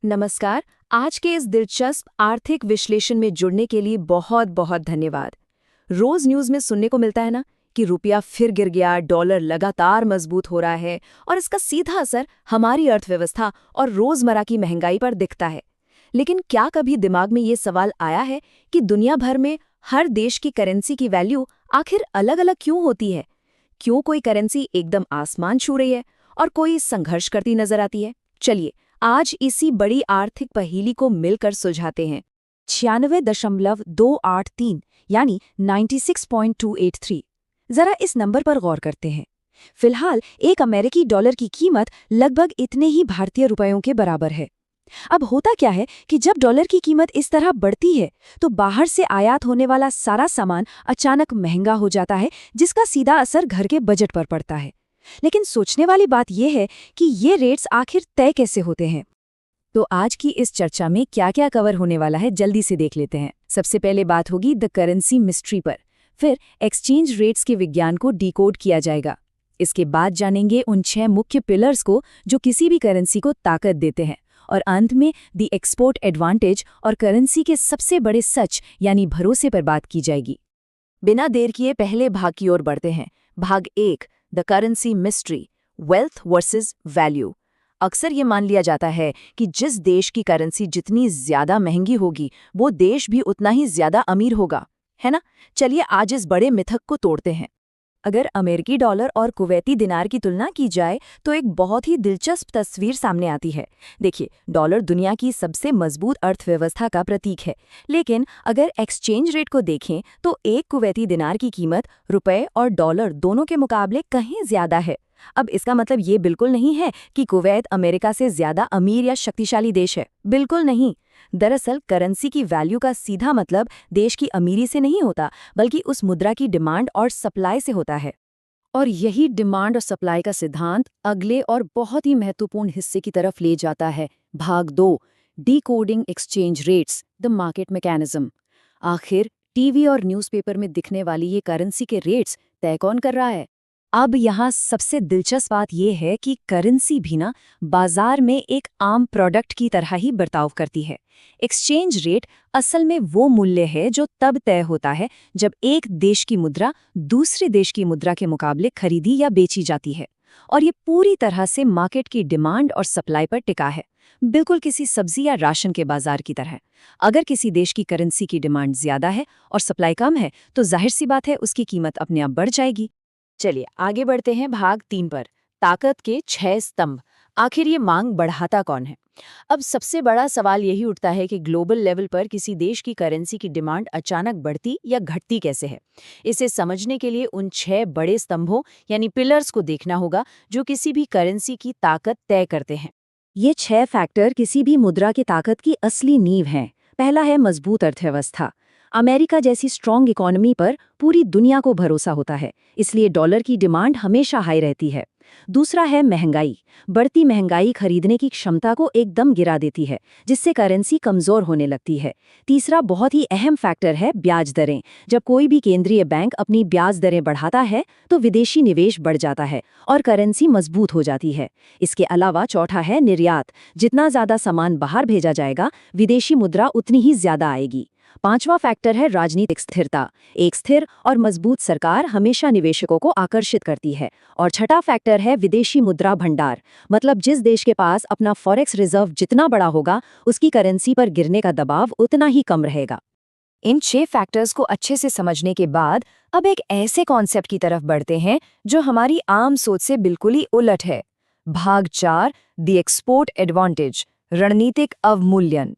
नमस्कार। आज के इस दिलचस्प आर्थिक विश्लेषण में जुड़ने के लिए बहुत बहुत धन्यवाद। रोज न्यूज़ में सुनने को मिलता है ना कि रुपया फिर गिर गया, डॉलर लगातार मजबूत हो रहा है और इसका सीधा असर हमारी अर्थव्यवस्था और रोजमर्रा की महंगाई पर दिखता है। लेकिन क्या कभी दिमाग में ये सवाल आया है कि दुनिया भर में हर देश की करेंसी की वैल्यू आखिर अलग-अलग क्यों होती है? क्यों कोई करेंसी एकदम आसमान छू रही है और कोई संघर्ष करती नजर आती है? चलिए आज इसी बड़ी आर्थिक पहेली को मिलकर सुलझाते हैं। 96.283 यानी 96.283। जरा इस नंबर पर गौर करते हैं। फिलहाल एक अमेरिकी डॉलर की कीमत लगभग इतने ही भारतीय रुपयों के बराबर है। अब होता क्या है कि जब डॉलर की कीमत इस तरह बढ़ती है तो बाहर से आयात होने वाला सारा सामान अचानक महंगा हो जाता है, जिसका सीधा असर घर के बजट पर पड़ता है। लेकिन सोचने वाली बात यह है कि ये रेट्स आखिर तय कैसे होते हैं। तो आज की इस चर्चा में क्या क्या कवर होने वाला है, जल्दी से देख लेते हैं। सबसे पहले बात होगी द करेंसी मिस्ट्री पर, फिर एक्सचेंज रेट्स के विज्ञान को डिकोड किया जाएगा। इसके बाद जानेंगे उन 6 मुख्य पिलर्स को जो किसी भी करेंसी को ताकत देते हैं, और अंत में द एक्सपोर्ट एडवांटेज और करेंसी के सबसे बड़े सच यानी भरोसे पर बात की जाएगी। बिना देर किए पहले भाग की ओर बढ़ते हैं। भाग 1, the currency mystery, wealth versus value. अक्सर ये मान लिया जाता है कि जिस देश की करेंसी जितनी ज्यादा महंगी होगी वो देश भी उतना ही ज्यादा अमीर होगा, है ना? चलिए आज इस बड़े मिथक को तोड़ते हैं। अगर अमेरिकी डॉलर और कुवैती दिनार की तुलना की जाए तो एक बहुत ही दिलचस्प तस्वीर सामने आती है। देखिए, डॉलर दुनिया की सबसे मजबूत अर्थव्यवस्था का प्रतीक है, लेकिन अगर एक्सचेंज रेट को देखें तो एक कुवैती दिनार की कीमत रुपए और डॉलर दोनों के मुकाबले कहीं ज्यादा है। अब इसका मतलब ये बिल्कुल नहीं है कि कुवैत अमेरिका से ज्यादा अमीर या शक्तिशाली देश है, बिल्कुल नहीं। दरअसल करेंसी की वैल्यू का सीधा मतलब देश की अमीरी से नहीं होता, बल्कि उस मुद्रा की डिमांड और सप्लाई से होता है। और यही डिमांड और सप्लाई का सिद्धांत अगले और बहुत ही महत्वपूर्ण हिस्से की तरफ ले जाता है। भाग 2, decoding exchange rates, the market mechanism. आखिर टीवी और न्यूज़पेपर में दिखने वाली ये करेंसी के रेट्स तय कौन कर रहा है? अब यहाँ सबसे दिलचस्प बात यह है कि करेंसी भी ना बाजार में एक आम प्रोडक्ट की तरह ही बर्ताव करती है। एक्सचेंज रेट असल में वो मूल्य है जो तब तय होता है जब एक देश की मुद्रा दूसरे देश की मुद्रा के मुकाबले खरीदी या बेची जाती है, और ये पूरी तरह से मार्केट की डिमांड और सप्लाई पर टिका है, बिल्कुल किसी सब्जी या राशन के बाजार की तरह। अगर किसी देश की करेंसी की डिमांड ज्यादा है और सप्लाई कम है तो जाहिर सी बात है उसकी कीमत अपने आप बढ़ जाएगी। चलिए आगे बढ़ते हैं भाग 3 पर, ताकत के 6 स्तंभ। आखिर ये मांग बढ़ाता कौन है? अब सबसे बड़ा सवाल यही उठता है कि ग्लोबल लेवल पर किसी देश की करेंसी की डिमांड अचानक बढ़ती या घटती कैसे है। इसे समझने के लिए उन 6 बड़े स्तंभों यानी पिलर्स को देखना होगा जो किसी भी करेंसी की ताकत तय करते हैं। ये 6 फैक्टर किसी भी मुद्रा की ताकत की असली नींव हैं। पहला है मजबूत अर्थव्यवस्था। अमेरिका जैसी स्ट्रॉन्ग इकोनॉमी पर पूरी दुनिया को भरोसा होता है, इसलिए डॉलर की डिमांड हमेशा हाई रहती है। दूसरा है महंगाई। बढ़ती महंगाई खरीदने की क्षमता को एकदम गिरा देती है, जिससे करेंसी कमजोर होने लगती है। तीसरा बहुत ही अहम फैक्टर है ब्याज दरें। जब कोई भी केंद्रीय बैंक अपनी ब्याज दरें बढ़ाता है तो विदेशी निवेश बढ़ जाता है और करेंसी मजबूत हो जाती है। इसके अलावा चौथा है निर्यात। जितना ज्यादा सामान बाहर भेजा जाएगा, विदेशी मुद्रा उतनी ही ज्यादा आएगी। पांचवा फैक्टर है राजनीतिक स्थिरता। एक स्थिर और मजबूत सरकार हमेशा निवेशकों को आकर्षित करती है। और छठा फैक्टर है विदेशी मुद्रा भंडार, मतलब जिस देश के पास अपना फॉरेक्स रिजर्व जितना बड़ा होगा, उसकी करेंसी पर गिरने का दबाव उतना ही कम रहेगा। इन 6 फैक्टर्स को अच्छे से समझने के बाद अब एक ऐसे कॉन्सेप्ट की तरफ बढ़ते हैं जो हमारी आम सोच से बिल्कुल ही उलट है। भाग 4, द एक्सपोर्ट एडवांटेज, रणनीतिक अवमूल्यन।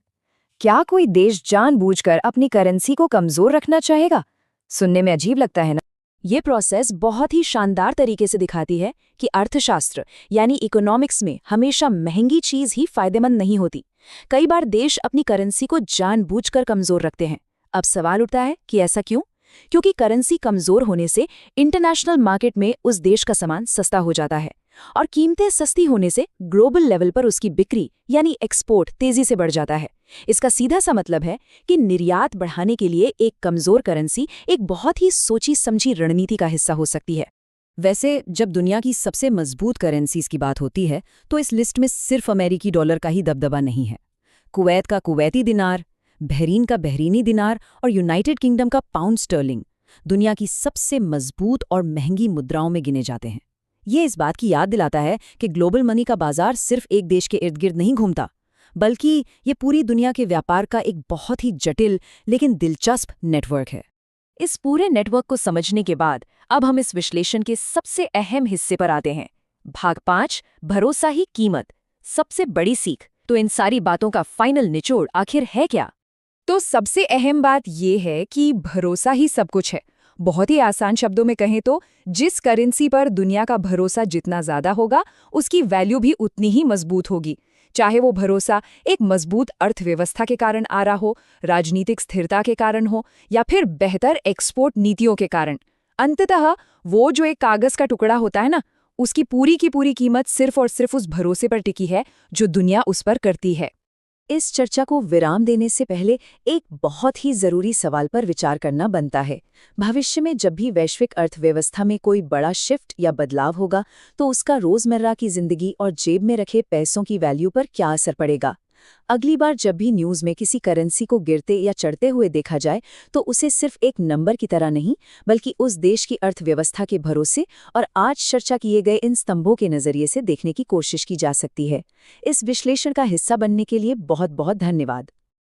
क्या कोई देश जानबूझकर अपनी करेंसी को कमजोर रखना चाहेगा? सुनने में अजीब लगता है ना? ये प्रोसेस बहुत ही शानदार तरीके से दिखाती है कि अर्थशास्त्र यानी इकोनॉमिक्स में हमेशा महंगी चीज ही फायदेमंद नहीं होती। कई बार देश अपनी करेंसी को जानबूझकर कमजोर रखते हैं। अब सवाल उठता है कि ऐसा क्यों? क्योंकि करेंसी कमजोर होने से इंटरनेशनल मार्केट में उस देश का सामान सस्ता हो जाता है, और कीमतें सस्ती होने से ग्लोबल लेवल पर उसकी बिक्री यानी एक्सपोर्ट तेजी से बढ़ जाता है। इसका सीधा सा मतलब है कि निर्यात बढ़ाने के लिए एक कमजोर करेंसी एक बहुत ही सोची समझी रणनीति का हिस्सा हो सकती है। वैसे जब दुनिया की सबसे मजबूत करेंसीज की बात होती है तो इस लिस्ट में सिर्फ अमेरिकी डॉलर का ही दबदबा नहीं है। कुवैत का कुवैती दिनार, बहरीन का बहरीनी दिनार और यूनाइटेड किंगडम का पाउंड स्टर्लिंग दुनिया की सबसे मजबूत और महंगी मुद्राओं में गिने जाते हैं। ये इस बात की याद दिलाता है कि ग्लोबल मनी का बाजार सिर्फ एक देश के इर्द गिर्द नहीं घूमता, बल्कि ये पूरी दुनिया के व्यापार का एक बहुत ही जटिल लेकिन दिलचस्प नेटवर्क है। इस पूरे नेटवर्क को समझने के बाद अब हम इस विश्लेषण के सबसे अहम हिस्से पर आते हैं। भाग 5, भरोसा ही कीमत, सबसे बड़ी सीख। तो इन सारी बातों का फाइनल निचोड़ आखिर है क्या? तो सबसे अहम बात ये है कि भरोसा ही सब कुछ है। बहुत ही आसान शब्दों में कहें तो जिस करेंसी पर दुनिया का भरोसा जितना ज्यादा होगा, उसकी वैल्यू भी उतनी ही मजबूत होगी। चाहे वो भरोसा एक मजबूत अर्थव्यवस्था के कारण आ रहा हो, राजनीतिक स्थिरता के कारण हो, या फिर बेहतर एक्सपोर्ट नीतियों के कारण। अंततः वो जो एक कागज का टुकड़ा होता है ना, उसकी पूरी की पूरी कीमत सिर्फ और सिर्फ उस भरोसे पर टिकी है जो दुनिया उस पर करती है। इस चर्चा को विराम देने से पहले एक बहुत ही जरूरी सवाल पर विचार करना बनता है। भविष्य में जब भी वैश्विक अर्थव्यवस्था में कोई बड़ा शिफ्ट या बदलाव होगा, तो उसका रोजमर्रा की जिंदगी और जेब में रखे पैसों की वैल्यू पर क्या असर पड़ेगा? अगली बार जब भी न्यूज़ में किसी करेंसी को गिरते या चढ़ते हुए देखा जाए, तो उसे सिर्फ एक नंबर की तरह नहीं, बल्कि उस देश की अर्थव्यवस्था के भरोसे और आज चर्चा किए गए इन स्तंभों के नजरिए से देखने की कोशिश की जा सकती है। इस विश्लेषण का हिस्सा बनने के लिए बहुत बहुत धन्यवाद।